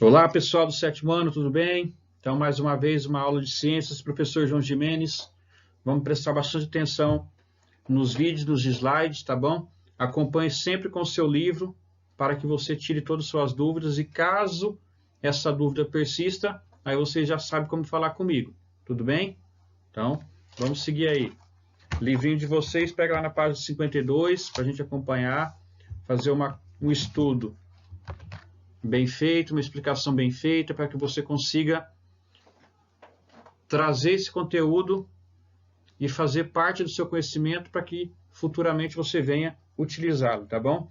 Olá, pessoal do sétimo ano, tudo bem? Então, mais uma vez, uma aula de ciências, professor João Gimenez. Vamos prestar bastante atenção nos vídeos, nos slides, tá bom? Acompanhe sempre com o seu livro para que você tire todas as suas dúvidas e caso essa dúvida persista, aí você já sabe como falar comigo, tudo bem? Então, vamos seguir aí. Livrinho de vocês, pega lá na página 52 para a gente acompanhar, fazer um estudo bem feito, uma explicação bem feita, para que você consiga trazer esse conteúdo e fazer parte do seu conhecimento para que futuramente você venha utilizá-lo, tá bom?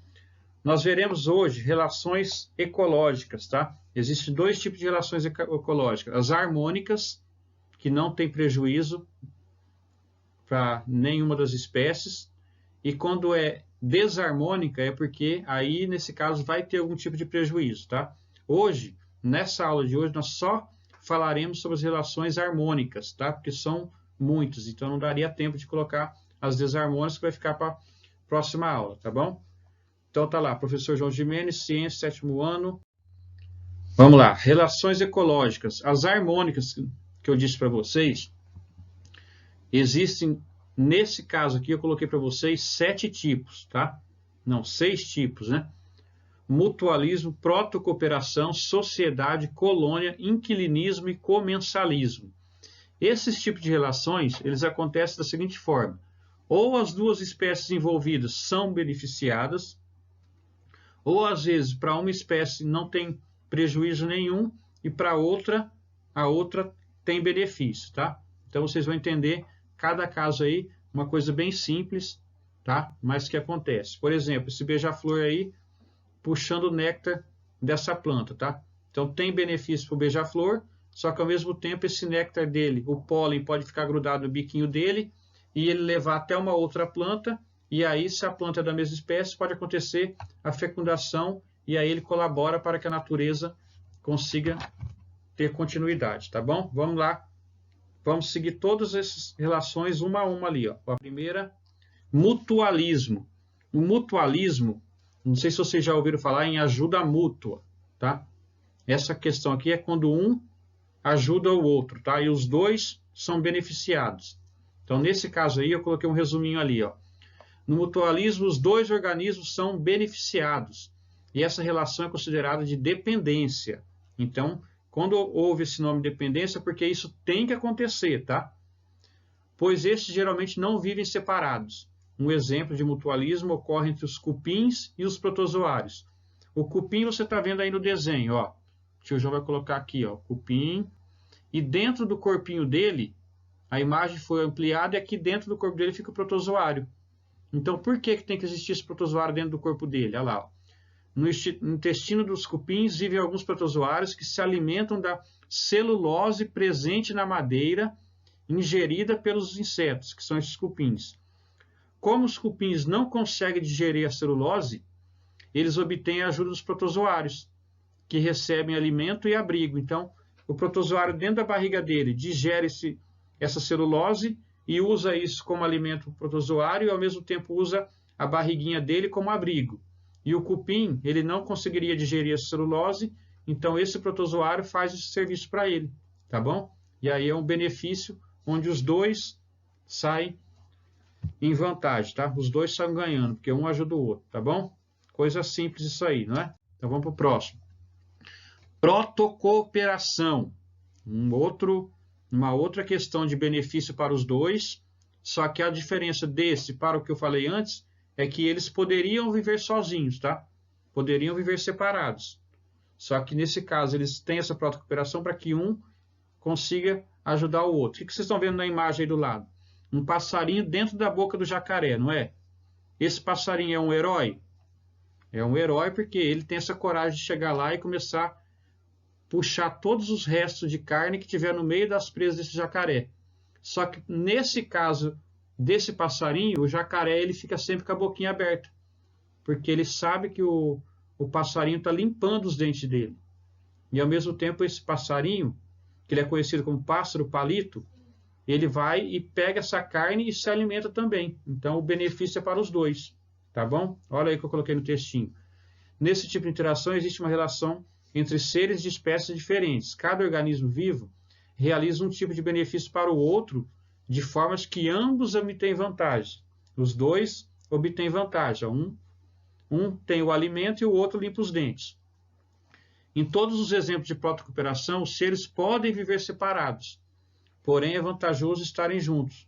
Nós veremos hoje relações ecológicas, tá? Existem dois tipos de relações ecológicas. As harmônicas, que não tem prejuízo para nenhuma das espécies, e quando é desarmônica é porque aí, nesse caso, vai ter algum tipo de prejuízo, tá? Hoje, nessa aula de hoje, nós só falaremos sobre as relações harmônicas, tá? Porque são muitas, então não daria tempo de colocar as desarmônicas, que vai ficar para a próxima aula, tá bom? Então tá lá, professor João Gimenez, Ciência, sétimo ano. Vamos lá, relações ecológicas. As harmônicas que eu disse para vocês, existem, nesse caso aqui, eu coloquei para vocês 7 tipos, tá? Não, 6 tipos, né? Mutualismo, protocooperação, sociedade, colônia, inquilinismo e comensalismo. Esses tipos de relações, eles acontecem da seguinte forma: ou as duas espécies envolvidas são beneficiadas, ou às vezes para uma espécie não tem prejuízo nenhum e para outra, a outra tem benefício, tá? Então vocês vão entender cada caso aí, uma coisa bem simples, tá? Mas que acontece. Por exemplo, esse beija-flor aí, puxando o néctar dessa planta, tá? Então tem benefício para o beija-flor, só que ao mesmo tempo esse néctar dele, o pólen pode ficar grudado no biquinho dele e ele levar até uma outra planta, e aí se a planta é da mesma espécie, pode acontecer a fecundação e aí ele colabora para que a natureza consiga ter continuidade, tá bom? Vamos lá. Vamos seguir todas essas relações uma a uma ali, ó. A primeira, mutualismo. O mutualismo, não sei se vocês já ouviram falar em ajuda mútua, tá? Essa questão aqui é quando um ajuda o outro, tá? E os dois são beneficiados. Então, nesse caso aí, eu coloquei um resuminho ali, ó. No mutualismo, os dois organismos são beneficiados. E essa relação é considerada de dependência. Então, quando houve esse nome de dependência, porque isso tem que acontecer, tá? Pois estes geralmente não vivem separados. Um exemplo de mutualismo ocorre entre os cupins e os protozoários. O cupim você está vendo aí no desenho, ó. O tio João vai colocar aqui, ó, cupim. E dentro do corpinho dele, a imagem foi ampliada e aqui dentro do corpo dele fica o protozoário. Então, por que tem que existir esse protozoário dentro do corpo dele? Olha lá, ó. No intestino dos cupins vivem alguns protozoários que se alimentam da celulose presente na madeira ingerida pelos insetos, que são esses cupins. Como os cupins não conseguem digerir a celulose, eles obtêm a ajuda dos protozoários, que recebem alimento e abrigo. Então, o protozoário dentro da barriga dele digere essa celulose e usa isso como alimento protozoário e, ao mesmo tempo, usa a barriguinha dele como abrigo. E o cupim, ele não conseguiria digerir essa celulose, então esse protozoário faz esse serviço para ele, tá bom? E aí é um benefício onde os dois saem em vantagem, tá? Os dois saem ganhando, porque um ajuda o outro, tá bom? Coisa simples isso aí, não é? Então vamos para o próximo. Protocooperação. Uma outra questão de benefício para os dois, só que a diferença desse para o que eu falei antes é que eles poderiam viver sozinhos, tá? Poderiam viver separados. Só que nesse caso eles têm essa protocooperação para que um consiga ajudar o outro. O que vocês estão vendo na imagem aí do lado? Um passarinho dentro da boca do jacaré, não é? Esse passarinho é um herói? É um herói porque ele tem essa coragem de chegar lá e começar a puxar todos os restos de carne que tiver no meio das presas desse jacaré. Só que nesse caso desse passarinho, o jacaré ele fica sempre com a boquinha aberta, porque ele sabe que o passarinho está limpando os dentes dele. E ao mesmo tempo esse passarinho, que ele é conhecido como pássaro palito, ele vai e pega essa carne e se alimenta também. Então o benefício é para os dois, tá bom? Olha aí que eu coloquei no textinho. Nesse tipo de interação existe uma relação entre seres de espécies diferentes. Cada organismo vivo realiza um tipo de benefício para o outro, de formas que ambos obtêm vantagem. Os dois obtêm vantagem. Um tem o alimento e o outro limpa os dentes. Em todos os exemplos de protocooperação, os seres podem viver separados, porém é vantajoso estarem juntos.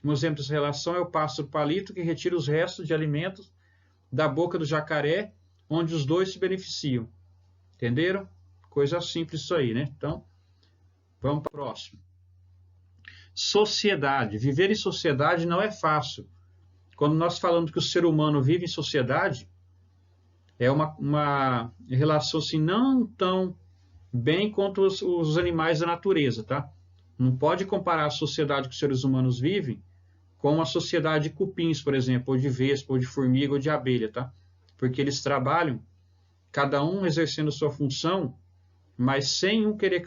Um exemplo dessa relação é o pássaro palito, que retira os restos de alimentos da boca do jacaré, onde os dois se beneficiam. Entenderam? Coisa simples isso aí, né? Então, vamos para o próximo. Sociedade. Viver em sociedade não é fácil. Quando nós falamos que o ser humano vive em sociedade, é uma relação assim, não tão bem quanto os animais da natureza, tá? Não pode comparar a sociedade que os seres humanos vivem com uma sociedade de cupins, por exemplo, ou de vespa, ou de formiga, ou de abelha, tá? Porque eles trabalham, cada um exercendo sua função, mas sem um querer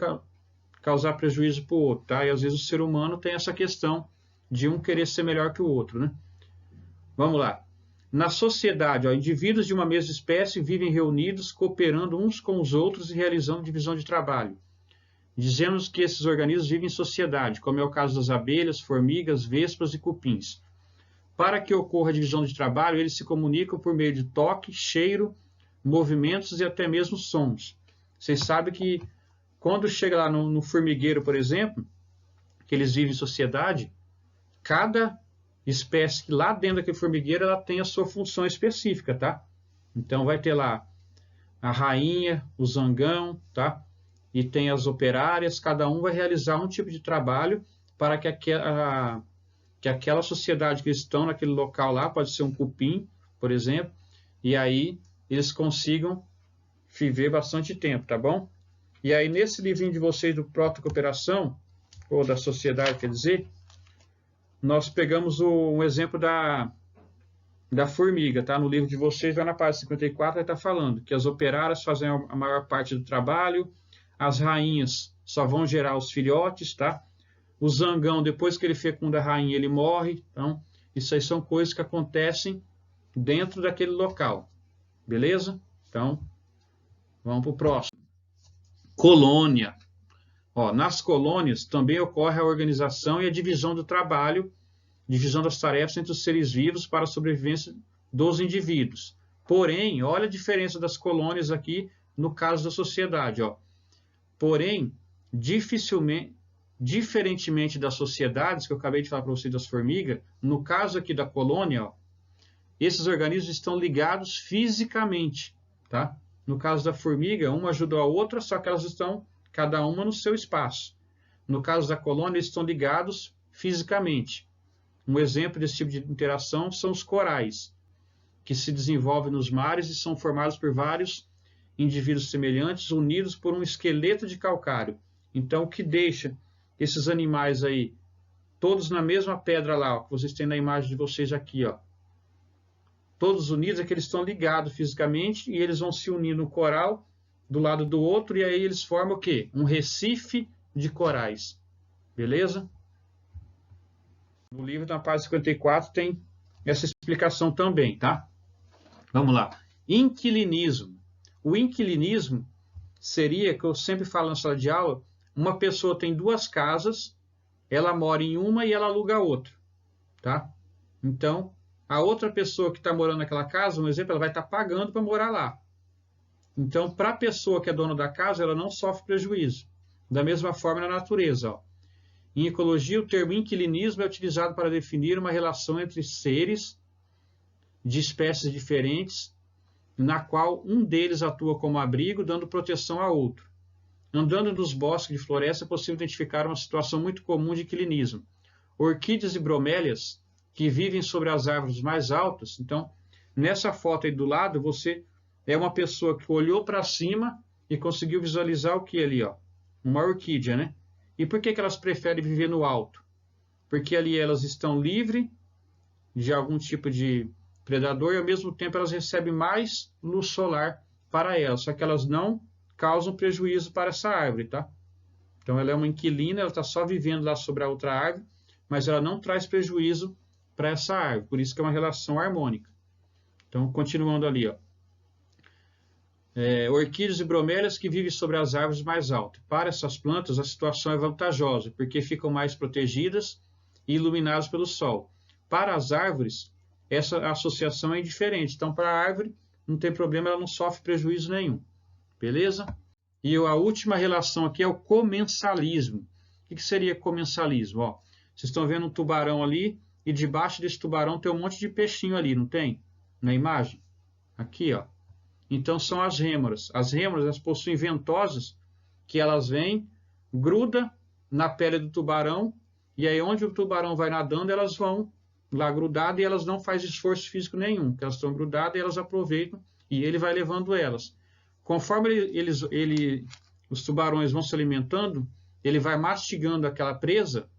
causar prejuízo para o outro, tá? E às vezes o ser humano tem essa questão de um querer ser melhor que o outro, né? Vamos lá. Na sociedade, indivíduos de uma mesma espécie vivem reunidos, cooperando uns com os outros e realizando divisão de trabalho. Dizemos que esses organismos vivem em sociedade, como é o caso das abelhas, formigas, vespas e cupins. Para que ocorra a divisão de trabalho, eles se comunicam por meio de toque, cheiro, movimentos e até mesmo sons. Vocês sabem que quando chega lá no formigueiro, por exemplo, que eles vivem em sociedade, cada espécie que lá dentro daquele formigueiro, ela tem a sua função específica, tá? Então vai ter lá a rainha, o zangão, tá? E tem as operárias, cada um vai realizar um tipo de trabalho para que aquela sociedade que eles estão naquele local lá, pode ser um cupim, por exemplo, e aí eles consigam viver bastante tempo, tá bom? E aí nesse livrinho de vocês do Protocooperação, ou da sociedade, quer dizer, nós pegamos um exemplo da formiga, tá? No livro de vocês, lá na página 54, vai estar falando que as operárias fazem a maior parte do trabalho, as rainhas só vão gerar os filhotes, tá? O zangão, depois que ele fecunda a rainha, ele morre. Então, isso aí são coisas que acontecem dentro daquele local. Beleza? Então, vamos para o próximo. Colônia. Nas colônias também ocorre a organização e a divisão do trabalho, divisão das tarefas entre os seres vivos para a sobrevivência dos indivíduos. Porém, olha a diferença das colônias aqui no caso da sociedade. Porém, diferentemente das sociedades, que eu acabei de falar para vocês das formigas, no caso aqui da colônia, esses organismos estão ligados fisicamente, tá? No caso da formiga, uma ajuda a outra, só que elas estão cada uma no seu espaço. No caso da colônia, eles estão ligados fisicamente. Um exemplo desse tipo de interação são os corais, que se desenvolvem nos mares e são formados por vários indivíduos semelhantes, unidos por um esqueleto de calcário. Então, o que deixa esses animais aí, todos na mesma pedra lá, que vocês têm na imagem de vocês aqui, todos unidos, é que eles estão ligados fisicamente e eles vão se unir no coral, do lado do outro, e aí eles formam o quê? Um recife de corais. Beleza? No livro, na página 54, tem essa explicação também, tá? Vamos lá. Inquilinismo. O inquilinismo seria, que eu sempre falo na sala de aula, uma pessoa tem duas casas, ela mora em uma e ela aluga a outra, tá? Então, a outra pessoa que está morando naquela casa, um exemplo, ela vai estar pagando para morar lá. Então, para a pessoa que é dona da casa, ela não sofre prejuízo. Da mesma forma na natureza. Em ecologia, o termo inquilinismo é utilizado para definir uma relação entre seres de espécies diferentes, na qual um deles atua como abrigo, dando proteção a outro. Andando nos bosques de floresta, é possível identificar uma situação muito comum de inquilinismo. Orquídeas e bromélias, que vivem sobre as árvores mais altas. Então, nessa foto aí do lado, você é uma pessoa que olhou para cima e conseguiu visualizar o que ali, uma orquídea, né? E por que elas preferem viver no alto? Porque ali elas estão livres de algum tipo de predador e ao mesmo tempo elas recebem mais luz solar para elas, só que elas não causam prejuízo para essa árvore, tá? Então ela é uma inquilina, ela está só vivendo lá sobre a outra árvore, mas ela não traz prejuízo para essa árvore, por isso que é uma relação harmônica. Então, continuando ali, orquídeas e bromélias que vivem sobre as árvores mais altas. Para essas plantas, a situação é vantajosa, porque ficam mais protegidas e iluminadas pelo sol. Para as árvores, essa associação é diferente. Então, para a árvore, não tem problema, ela não sofre prejuízo nenhum. Beleza? E a última relação aqui é o comensalismo. O que seria comensalismo? Ó, vocês estão vendo um tubarão ali, e debaixo desse tubarão tem um monte de peixinho ali, não tem? Na imagem? Aqui, ó. Então, são as rêmoras. As rêmoras, elas possuem ventosas, que elas vêm, gruda na pele do tubarão, e aí onde o tubarão vai nadando, elas vão lá grudadas e elas não fazem esforço físico nenhum, porque elas estão grudadas e elas aproveitam e ele vai levando elas. Conforme os tubarões vão se alimentando, ele vai mastigando aquela presa,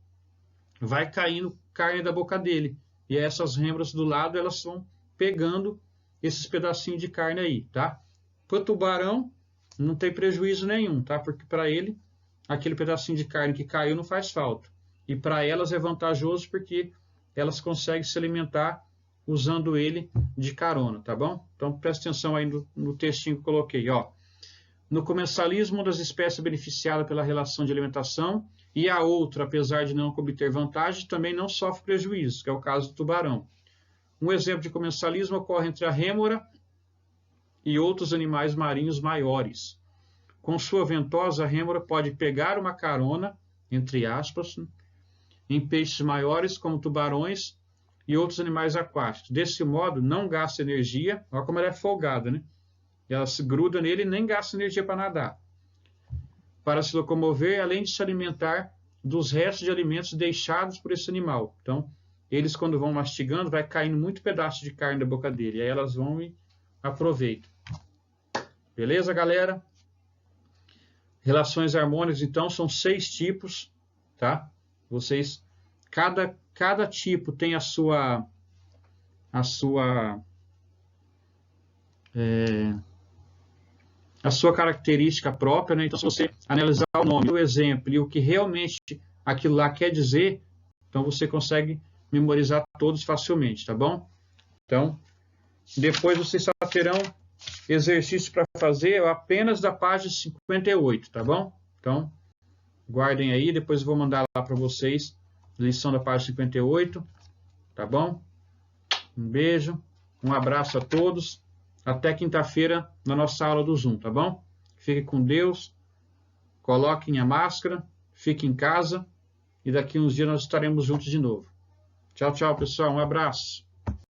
vai caindo carne da boca dele. E essas rêmoras do lado, elas vão pegando esses pedacinhos de carne aí, tá? Para o tubarão, não tem prejuízo nenhum, tá? Porque para ele, aquele pedacinho de carne que caiu não faz falta. E para elas é vantajoso porque elas conseguem se alimentar usando ele de carona, tá bom? Então, presta atenção aí no textinho que eu coloquei, ó. No comensalismo, uma das espécies beneficiada pela relação de alimentação e a outra, apesar de não obter vantagem, também não sofre prejuízo, que é o caso do tubarão. Um exemplo de comensalismo ocorre entre a rêmora e outros animais marinhos maiores. Com sua ventosa, a rêmora pode pegar uma carona, entre aspas, em peixes maiores como tubarões e outros animais aquáticos. Desse modo, não gasta energia, olha como ela é folgada, né? Ela se gruda nele e nem gasta energia para nadar. Para se locomover, além de se alimentar dos restos de alimentos deixados por esse animal. Então, eles quando vão mastigando, vai caindo muito pedaço de carne da boca dele. Aí elas vão e aproveitam. Beleza, galera? Relações harmônicas, então, são 6 tipos, tá? Vocês, cada tipo tem a sua característica própria, né? Então, se você analisar o nome, o exemplo e o que realmente aquilo lá quer dizer, então você consegue memorizar todos facilmente, tá bom? Então, depois vocês só terão exercício para fazer apenas da página 58, tá bom? Então, guardem aí, depois eu vou mandar lá para vocês lição da página 58, tá bom? Um beijo, um abraço a todos, até quinta-feira na nossa aula do Zoom, tá bom? Fiquem com Deus, coloquem a máscara, fiquem em casa e daqui uns dias nós estaremos juntos de novo. Tchau, tchau, pessoal, um abraço.